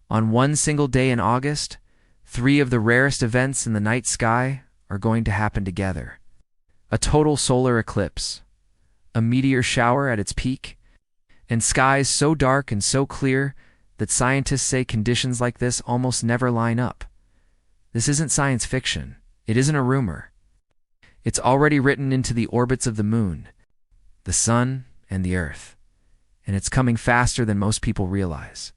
On one single day in August, three of the rarest events in the night sky are going to happen together. A total solar eclipse, a meteor shower at its peak, and skies so dark and so clear that scientists say conditions like this almost never line up. This isn't science fiction. It isn't a rumor. It's already written into the orbits of the moon, the sun, and the Earth, and it's coming faster than most people realize.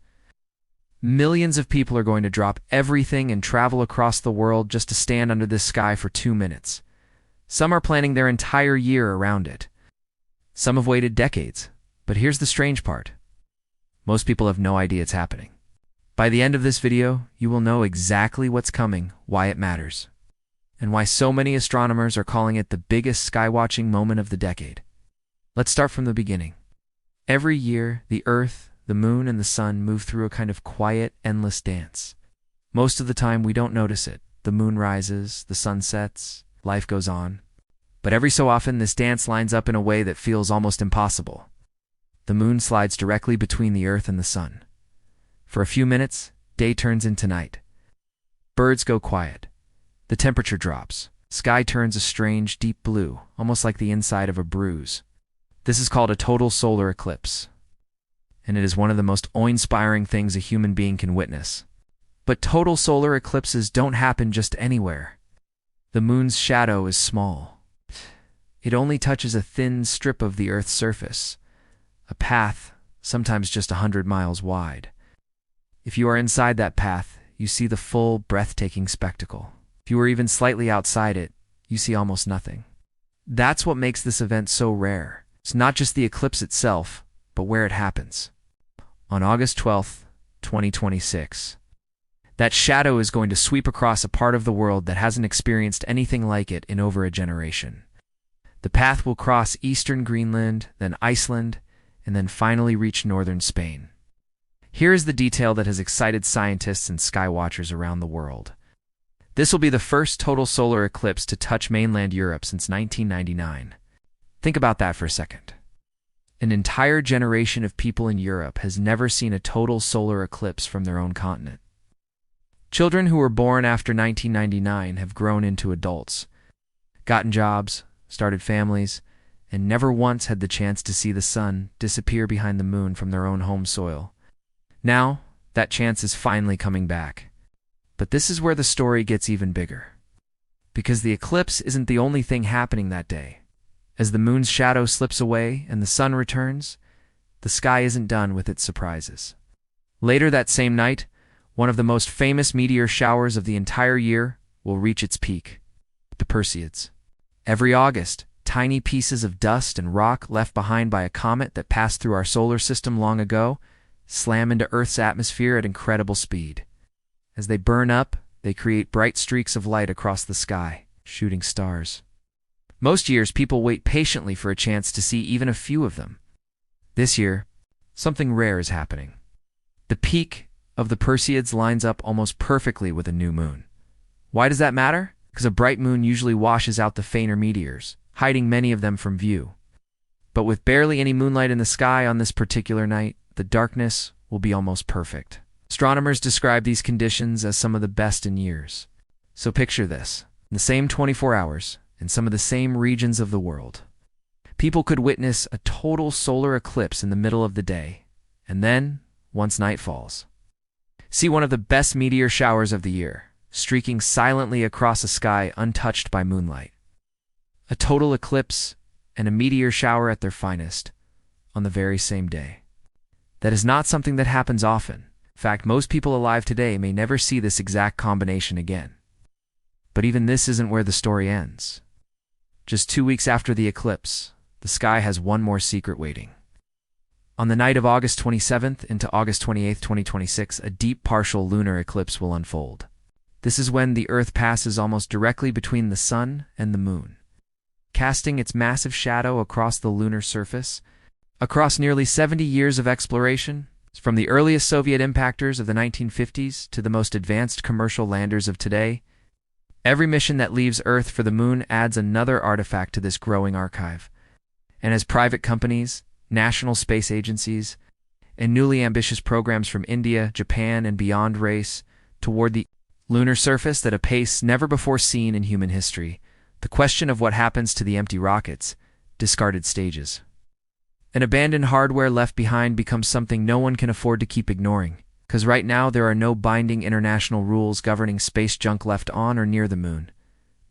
Millions of people are going to drop everything and travel across the world just to stand under this sky for 2 minutes. Some are planning their entire year around it. Some have waited decades. But here's the strange part. Most people have no idea it's happening. By the end of this video, you will know exactly what's coming, why it matters, and why so many astronomers are calling it the biggest skywatching moment of the decade. Let's start from the beginning. Every year, the Earth, the moon, and the sun move through a kind of quiet, endless dance. Most of the time, we don't notice it. The moon rises, the sun sets, life goes on. But every so often, this dance lines up in a way that feels almost impossible. The moon slides directly between the Earth and the sun. For a few minutes, day turns into night. Birds go quiet. The temperature drops. Sky turns a strange, deep blue, almost like the inside of a bruise. This is called a total solar eclipse, and it is one of the most awe-inspiring things a human being can witness. But total solar eclipses don't happen just anywhere. The moon's shadow is small. It only touches a thin strip of the Earth's surface, a path, sometimes just 100 miles wide. If you are inside that path, you see the full, breathtaking spectacle. If you are even slightly outside it, you see almost nothing. That's what makes this event so rare. It's not just the eclipse itself, but where it happens. On August 12th, 2026. That shadow is going to sweep across a part of the world that hasn't experienced anything like it in over a generation. The path will cross eastern Greenland, then Iceland, and then finally reach northern Spain. Here is the detail that has excited scientists and skywatchers around the world. This will be the first total solar eclipse to touch mainland Europe since 1999. Think about that for a second. An entire generation of people in Europe has never seen a total solar eclipse from their own continent. Children who were born after 1999 have grown into adults, gotten jobs, started families, and never once had the chance to see the sun disappear behind the moon from their own home soil. Now, that chance is finally coming back. But this is where the story gets even bigger. Because the eclipse isn't the only thing happening that day. As the moon's shadow slips away and the sun returns, the sky isn't done with its surprises. Later that same night, one of the most famous meteor showers of the entire year will reach its peak, the Perseids. Every August, tiny pieces of dust and rock left behind by a comet that passed through our solar system long ago slam into Earth's atmosphere at incredible speed. As they burn up, they create bright streaks of light across the sky, shooting stars. Most years, people wait patiently for a chance to see even a few of them. This year, something rare is happening. The peak of the Perseids lines up almost perfectly with a new moon. Why does that matter? Because a bright moon usually washes out the fainter meteors, hiding many of them from view. But with barely any moonlight in the sky on this particular night, the darkness will be almost perfect. Astronomers describe these conditions as some of the best in years. So picture this. In the same 24 hours, in some of the same regions of the world, people could witness a total solar eclipse in the middle of the day, and then, once night falls, see one of the best meteor showers of the year, streaking silently across a sky untouched by moonlight. A total eclipse and a meteor shower at their finest on the very same day. That is not something that happens often. In fact, most people alive today may never see this exact combination again. But even this isn't where the story ends. Just 2 weeks after the eclipse, the sky has one more secret waiting. On the night of August 27th into August 28th, 2026, a deep partial lunar eclipse will unfold. This is when the Earth passes almost directly between the sun and the moon, casting its massive shadow across the lunar surface. Across nearly 70 years of exploration, from the earliest Soviet impactors of the 1950s to the most advanced commercial landers of today, every mission that leaves Earth for the moon adds another artifact to this growing archive. And as private companies, national space agencies, and newly ambitious programs from India, Japan, and beyond race toward the lunar surface at a pace never before seen in human history. The question of what happens to the empty rockets, discarded stages, and abandoned hardware left behind becomes something no one can afford to keep ignoring, because right now there are no binding international rules governing space junk left on or near the moon.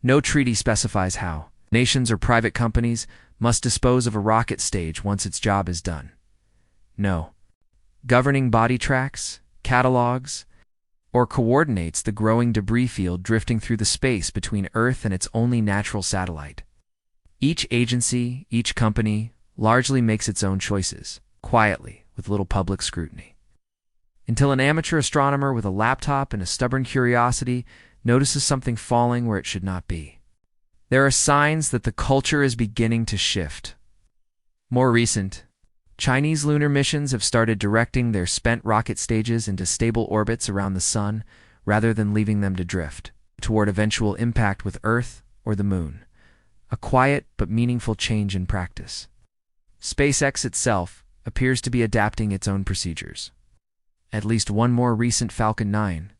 No treaty specifies how nations or private companies must dispose of a rocket stage once its job is done. No governing body tracks, catalogs, or coordinates the growing debris field drifting through the space between Earth and its only natural satellite. Each agency, each company, largely makes its own choices, quietly, with little public scrutiny. Until an amateur astronomer with a laptop and a stubborn curiosity notices something falling where it should not be. There are signs that the culture is beginning to shift. More recent, Chinese lunar missions have started directing their spent rocket stages into stable orbits around the Sun rather than leaving them to drift toward eventual impact with Earth or the Moon. A quiet but meaningful change in practice. SpaceX itself appears to be adapting its own procedures. At least one more recent Falcon 9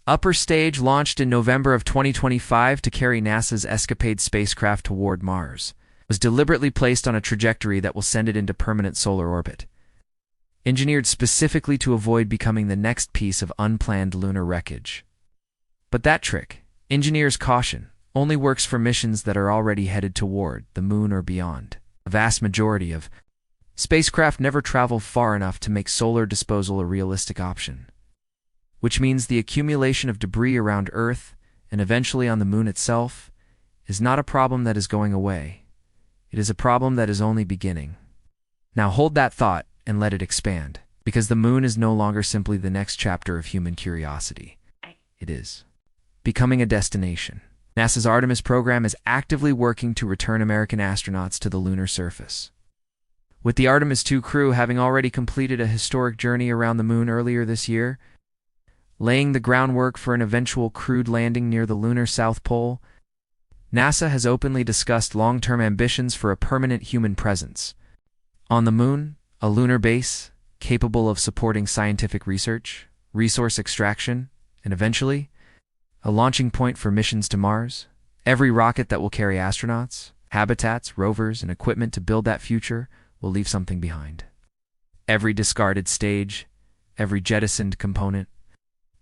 upper stage launched in November of 2025 to carry NASA's Escapade spacecraft toward Mars, was deliberately placed on a trajectory that will send it into permanent solar orbit, engineered specifically to avoid becoming the next piece of unplanned lunar wreckage. But that trick, engineers caution, only works for missions that are already headed toward the moon or beyond. A vast majority of spacecraft never travel far enough to make solar disposal a realistic option, which means the accumulation of debris around Earth and eventually on the moon itself is not a problem that is going away. It is a problem that is only beginning. Now hold that thought and let it expand, because the moon is no longer simply the next chapter of human curiosity. It is becoming a destination. NASA's Artemis program is actively working to return American astronauts to the lunar surface, with the Artemis II crew having already completed a historic journey around the moon earlier this year, laying the groundwork for an eventual crewed landing near the lunar South Pole. NASA has openly discussed long-term ambitions for a permanent human presence on the moon, a lunar base capable of supporting scientific research, resource extraction, and eventually, a launching point for missions to Mars. Every rocket that will carry astronauts, habitats, rovers, and equipment to build that future will leave something behind. Every discarded stage, every jettisoned component,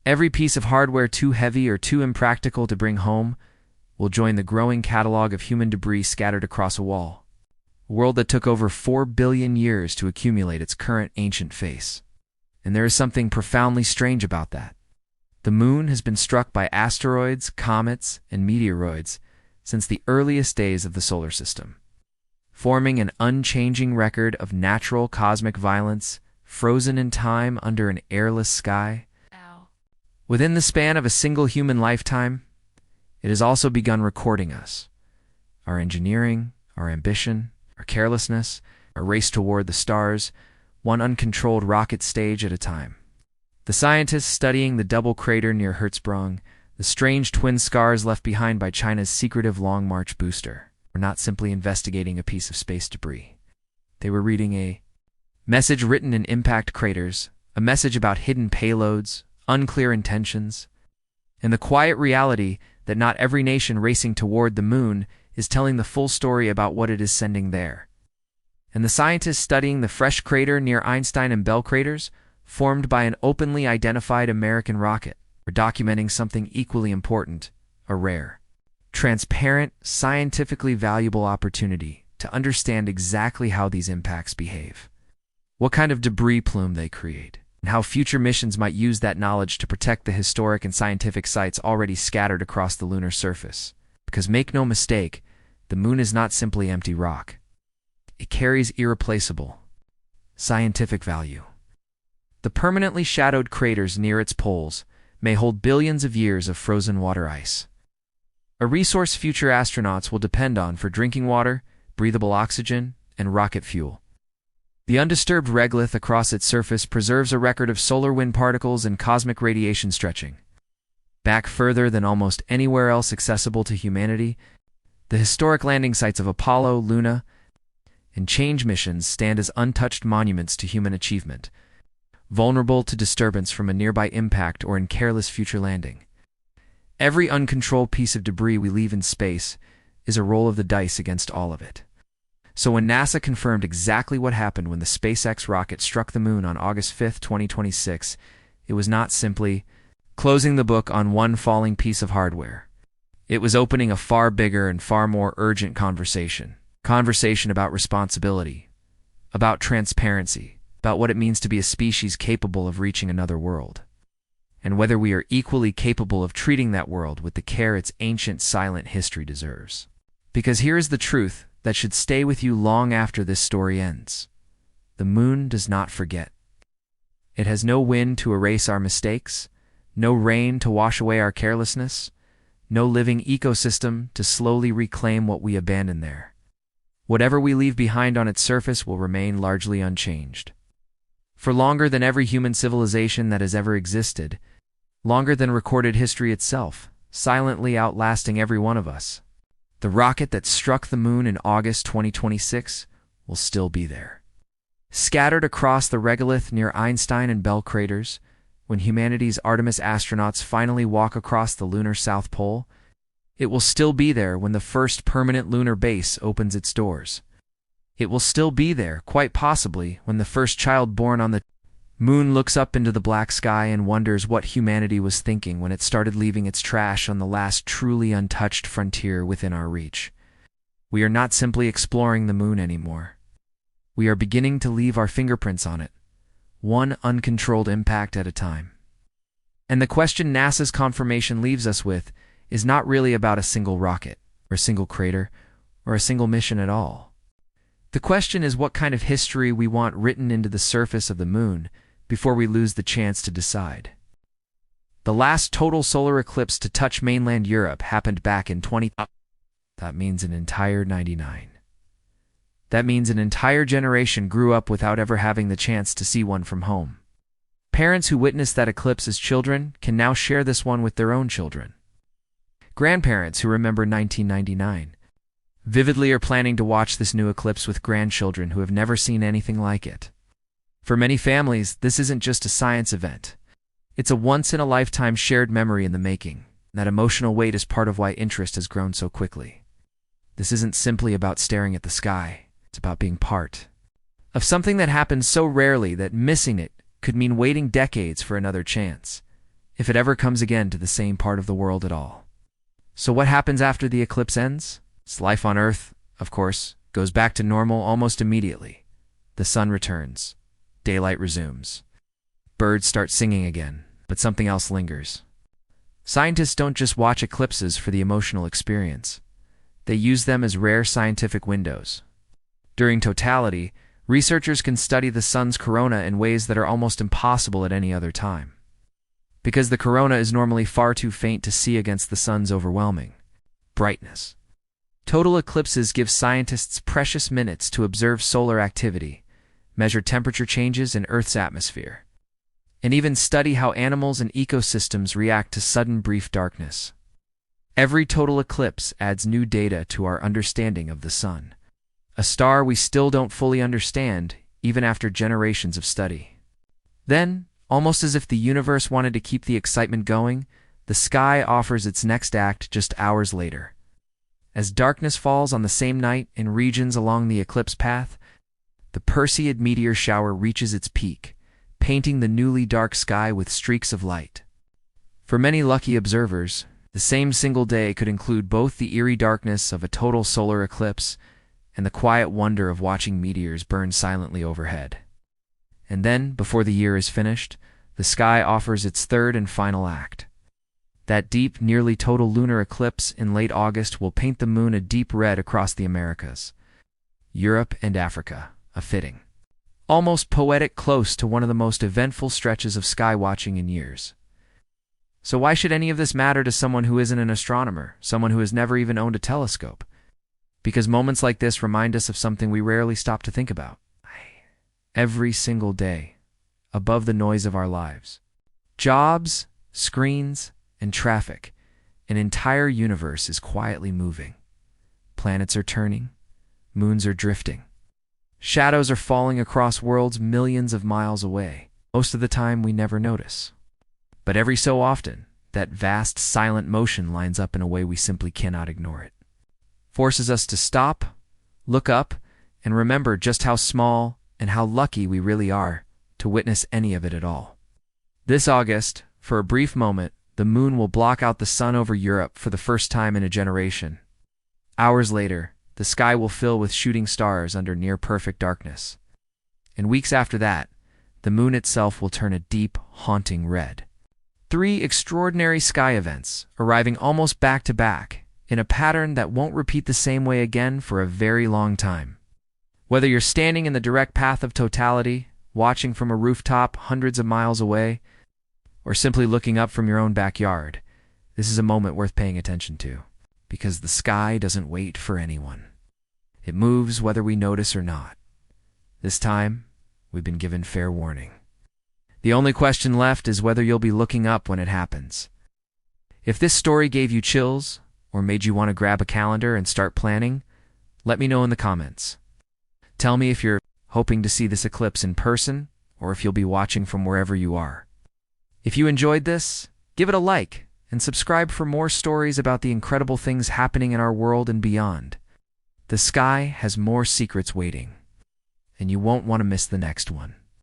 every piece of hardware too heavy or too impractical to bring home will join the growing catalog of human debris scattered across a wall. A world that took over 4 billion years to accumulate its current ancient face. And there is something profoundly strange about that. The moon has been struck by asteroids, comets, and meteoroids since the earliest days of the solar system, forming an unchanging record of natural cosmic violence, frozen in time under an airless sky. Within the span of a single human lifetime, it has also begun recording us. Our engineering, our ambition, our carelessness, our race toward the stars, one uncontrolled rocket stage at a time. The scientists studying the double crater near Hertzsprung, the strange twin scars left behind by China's secretive Long March booster, were not simply investigating a piece of space debris. They were reading a message written in impact craters, a message about hidden payloads, unclear intentions, and the quiet reality that not every nation racing toward the moon is telling the full story about what it is sending there. And the scientists studying the fresh crater near Einstein and Bell craters, formed by an openly identified American rocket, are documenting something equally important, a rare, transparent, scientifically valuable opportunity to understand exactly how these impacts behave, what kind of debris plume they create, and how future missions might use that knowledge to protect the historic and scientific sites already scattered across the lunar surface. Because make no mistake, the moon is not simply empty rock. It carries irreplaceable scientific value. The permanently shadowed craters near its poles may hold billions of years of frozen water ice, a resource future astronauts will depend on for drinking water, breathable oxygen, and rocket fuel. The undisturbed regolith across its surface preserves a record of solar wind particles and cosmic radiation stretching back further than almost anywhere else accessible to humanity. The historic landing sites of Apollo, Luna, and Change missions stand as untouched monuments to human achievement, vulnerable to disturbance from a nearby impact or in careless future landing. Every uncontrolled piece of debris we leave in space is a roll of the dice against all of it. So when NASA confirmed exactly what happened when the SpaceX rocket struck the moon on August 5, 2026, it was not simply closing the book on one falling piece of hardware. It was opening a far bigger and far more urgent conversation. Conversation about responsibility, about transparency, about what it means to be a species capable of reaching another world, and whether we are equally capable of treating that world with the care its ancient silent history deserves. Because here is the truth that should stay with you long after this story ends. The moon does not forget. It has no wind to erase our mistakes, no rain to wash away our carelessness, no living ecosystem to slowly reclaim what we abandoned there. Whatever we leave behind on its surface will remain largely unchanged. For longer than every human civilization that has ever existed, longer than recorded history itself, silently outlasting every one of us, the rocket that struck the moon in August 2026 will still be there. Scattered across the regolith near Einstein and Bell craters, when humanity's Artemis astronauts finally walk across the lunar South Pole, it will still be there when the first permanent lunar base opens its doors. It will still be there, quite possibly, when the first child born on the moon looks up into the black sky and wonders what humanity was thinking when it started leaving its trash on the last truly untouched frontier within our reach. We are not simply exploring the moon anymore. We are beginning to leave our fingerprints on it, one uncontrolled impact at a time. And the question NASA's confirmation leaves us with is not really about a single rocket, or a single crater, or a single mission at all. The question is what kind of history we want written into the surface of the moon before we lose the chance to decide. The last total solar eclipse to touch mainland Europe happened back in 20... That means an entire 99. That means an entire generation grew up without ever having the chance to see one from home. Parents who witnessed that eclipse as children can now share this one with their own children. Grandparents who remember 1999 vividly are planning to watch this new eclipse with grandchildren who have never seen anything like it. For many families, this isn't just a science event. It's a once-in-a-lifetime shared memory in the making. That emotional weight is part of why interest has grown so quickly. This isn't simply about staring at the sky. It's about being part of something that happens so rarely that missing it could mean waiting decades for another chance, if it ever comes again to the same part of the world at all. So what happens after the eclipse ends? Life on Earth, of course, goes back to normal almost immediately. The sun returns. Daylight resumes. Birds start singing again, but something else lingers. Scientists don't just watch eclipses for the emotional experience. They use them as rare scientific windows. During totality, researchers can study the sun's corona in ways that are almost impossible at any other time. Because the corona is normally far too faint to see against the sun's overwhelming brightness. Total eclipses give scientists precious minutes to observe solar activity, measure temperature changes in Earth's atmosphere, and even study how animals and ecosystems react to sudden brief darkness. Every total eclipse adds new data to our understanding of the sun, a star we still don't fully understand even after generations of study. Then, almost as if the universe wanted to keep the excitement going, the sky offers its next act just hours later. As darkness falls on the same night in regions along the eclipse path, the Perseid meteor shower reaches its peak, painting the newly dark sky with streaks of light. For many lucky observers, the same single day could include both the eerie darkness of a total solar eclipse and the quiet wonder of watching meteors burn silently overhead. And then, before the year is finished, the sky offers its third and final act. That deep, nearly total lunar eclipse in late August will paint the moon a deep red across the Americas, Europe, and Africa, a fitting, almost poetic close to one of the most eventful stretches of skywatching in years. So why should any of this matter to someone who isn't an astronomer, someone who has never even owned a telescope? Because moments like this remind us of something we rarely stop to think about. Every single day, above the noise of our lives. Jobs, screens, and traffic, an entire universe is quietly moving. Planets are turning, moons are drifting. Shadows are falling across worlds millions of miles away. Most of the time, we never notice. But every so often, that vast, silent motion lines up in a way we simply cannot ignore it. Forces us to stop, look up, and remember just how small and how lucky we really are to witness any of it at all. This August, for a brief moment, the moon will block out the sun over Europe for the first time in a generation. Hours later, the sky will fill with shooting stars under near-perfect darkness. And weeks after that, the moon itself will turn a deep, haunting red. 3 extraordinary sky events, arriving almost back-to-back, in a pattern that won't repeat the same way again for a very long time. Whether you're standing in the direct path of totality, watching from a rooftop hundreds of miles away, or simply looking up from your own backyard, this is a moment worth paying attention to, because the sky doesn't wait for anyone. It moves whether we notice or not. This time, we've been given fair warning. The only question left is whether you'll be looking up when it happens. If this story gave you chills, or made you want to grab a calendar and start planning, let me know in the comments. Tell me if you're hoping to see this eclipse in person, or if you'll be watching from wherever you are. If you enjoyed this, give it a like, and subscribe for more stories about the incredible things happening in our world and beyond. The sky has more secrets waiting, and you won't want to miss the next one.